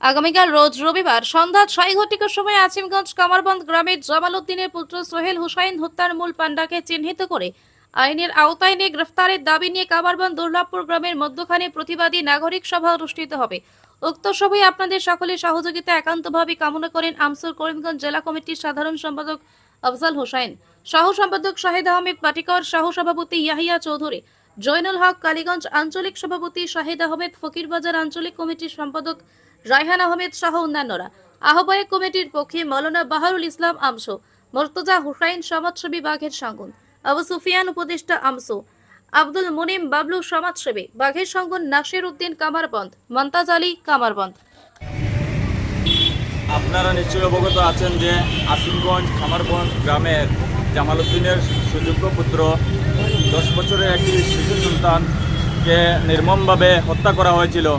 আগামীকাল রোজ রবিবার সন্ধ্যা 6 ঘটিকার সময় আজিমগঞ্জ কামারবন্দ গ্রামের জামাল উদ্দিনের পুত্র সোহেল হুসাইন হত্যার মূল পাণ্ডাকে চিহ্নিত করে আইনের আওতায় নিয়ে গ্রেফতারের দাবি নিয়ে কামারবন্দ দুর্লভপুর গ্রামের মধ্যখানে প্রতিবাদী নাগরিক সভা অনুষ্ঠিত হবে। উক্ত সভায় আপনাদের সকলের সহযোগিতা একান্তভাবে কামনা করেন আমসুর করিমগঞ্জ জেলা কমিটির সাধারণ সম্পাদক আফজাল হোসেন, সহ সম্পাদক শাহিদ আহমেদ পাটিকর, সহ সভাপতি ইয়াহিয়া চৌধুরী, জয়নুল হক কালীগঞ্জ আঞ্চলিক সভাপতি শাহিদ আহমেদ, ফকিরবাজার আঞ্চলিক কমিটির সম্পাদক রায়হান আহমেদ সহ অন্যান্যরা। আহ্বায়ক কমিটির পক্ষে মৌলানা বাহারুল ইসলাম আমসো, মুর্তজা হুসাইন সমাজসেবী বাঘের সাঙ্গুন, আবু সুফিয়ান উপদেষ্টা আমসো, আব্দুল মুনিম বাবলু সমাজসেবী বাঘের সাঙ্গুন, নাসির উদ্দিন কামারবন্দ, মন্তাজ আলী কামারবন্দ। আপনারা নিশ্চয়ই অবগত আছেন যে আসিমগঞ্জ কামারবন্দ গ্রামের জামাল উদ্দিনের সুযোগ্য পুত্র 10 বছরের একটি শিশু সন্তানকে নির্মমভাবে হত্যা করা হয়েছিল।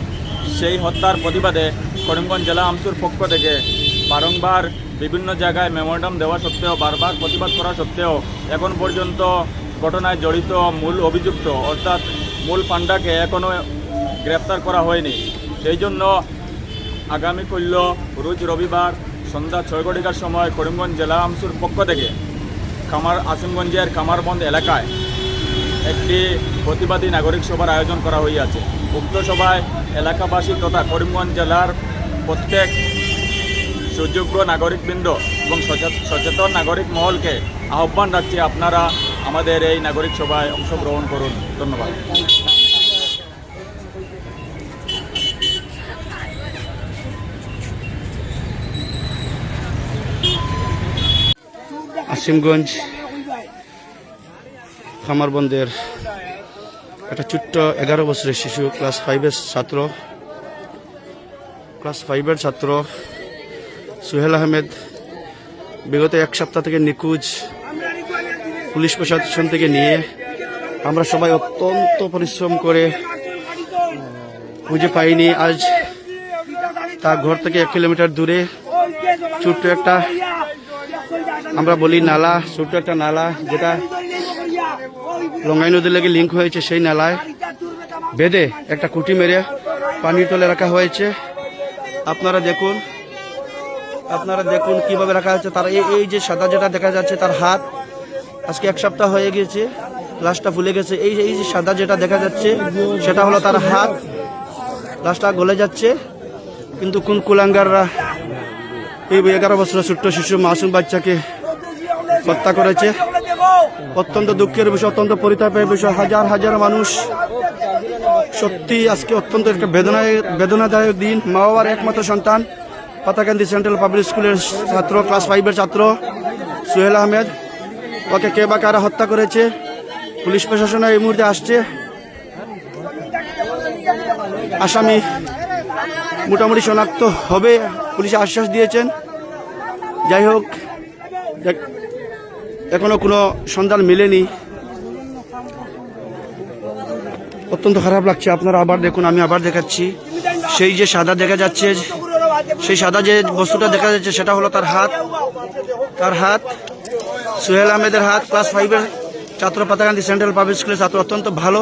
সেই হত্যার প্রতিবাদে করিমগঞ্জ জেলা আমসুর পক্ষ থেকে বারংবার বিভিন্ন জায়গায় মেমোরান্ডাম দেওয়া সত্ত্বেও, বারবার প্রতিবাদ করা সত্ত্বেও এখন পর্যন্ত ঘটনায় জড়িত মূল অভিযুক্ত অর্থাৎ মূল পাণ্ডাকে এখনও গ্রেপ্তার করা হয়নি। সেই জন্য আগামী রোজ রবিবার সন্ধ্যা 6 ঘটিকার সময় করিমগঞ্জ জেলা আমসুর পক্ষ থেকে আসিমগঞ্জের কামারবন্দ এলাকায় একটি প্রতিবাদী নাগরিক সভার আয়োজন করা হইয়াছে। উক্ত সভায় এলাকাবাসী তথা করিমগঞ্জ জেলার প্রত্যেক সুযোগ্য নাগরিকবৃন্দ এবং সচেতন নাগরিক মহলকে আহ্বান রাখছি, আপনারা আমাদের এই নাগরিক সভায় অংশগ্রহণ করুন। ধন্যবাদ। আসিমগঞ্জ কামারবন্দের একটা ছোট্ট 11 বছরের শিশু ক্লাস 5-এর ছাত্র সোহেল আহমেদ বিগত 1 সপ্তাহ থেকে নিখোঁজ। পুলিশ প্রশাসন থেকে নিয়ে আমরা সবাই অত্যন্ত পরিশ্রম করে খুঁজে পাইনি। আজ তার ঘর থেকে 1 কিলোমিটার দূরে ছোট্ট একটা, আমরা বলি নালা, ছোট্ট একটা নালা যেটা লঙ্গাই নদীর লেগে লিঙ্ক হয়েছে, সেই নালায় বেঁধে একটা খুঁটি মেরে পানির তলে রাখা হয়েছে। আপনারা দেখুন কিভাবে রাখা হয়েছে। তার এই যে সাদা যেটা দেখা যাচ্ছে, তার হাত আজকে 1 সপ্তাহ হয়ে গেছে, লাশটা ফুলে গেছে। এই যে সাদা যেটা দেখা যাচ্ছে সেটা হলো তার হাত, লাশটা গলে যাচ্ছে। কিন্তু কোন কুলাঙ্গাররা এই 11 বছরের ছোট্ট শিশু মাসুম বাচ্চাকে হত্যা করেছে। অত্যন্ত দুঃখের বিষয়, অত্যন্ত পরিতাপের বিষয়। হাজার হাজার মানুষ সত্যি আজকে অত্যন্ত একটা বেদনাদায়ক দিন। মা বাবার একমাত্র সন্তান পাতাকান্দি সেন্ট্রাল পাবলিক স্কুলের ছাত্র, ক্লাস 5-এর ছাত্র সোহেল আহমেদ, ওকে কে বা কারা হত্যা করেছে। পুলিশ প্রশাসন এই মুহূর্তে আসছে, আসামি মোটামুটি শনাক্ত হবে, পুলিশ আশ্বাস দিয়েছেন। যাই হোক, এখনো কোনো সন্ধান মেলেনি। অত্যন্ত খারাপ লাগছে। আপনারা আবার দেখুন, আমি আবার দেখাচ্ছি। সেই যে সাদা দেখা যাচ্ছে, সেই সাদা যে বস্তুটা দেখা যাচ্ছে সেটা হলো তার হাত, সোহেল আহমেদের হাত। ক্লাস 5-এর ছাত্র, পাতাকান্দি সেন্ট্রাল পাবলিক স্কুলের ছাত্র, অত্যন্ত ভালো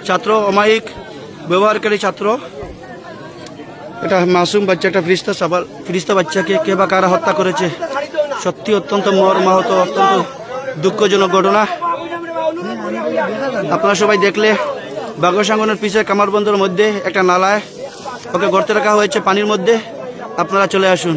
ছাত্র, অমায়িক ব্যবহারকারী ছাত্র। এটা মাসুম বাচ্চা, একটা ফিরিস্তা বাচ্চাকে কে বা কারা হত্যা করেছে। সত্যি অত্যন্ত মর্মাহত, অত্যন্ত দুঃখজনক ঘটনা। আপনারা সবাই দেখলে বাঘসাঙ্গনের পিছিয়ে কামারবন্দরের মধ্যে একটা নালায় ওকে গর্তে রাখা হয়েছে পানির মধ্যে। আপনারা চলে আসুন।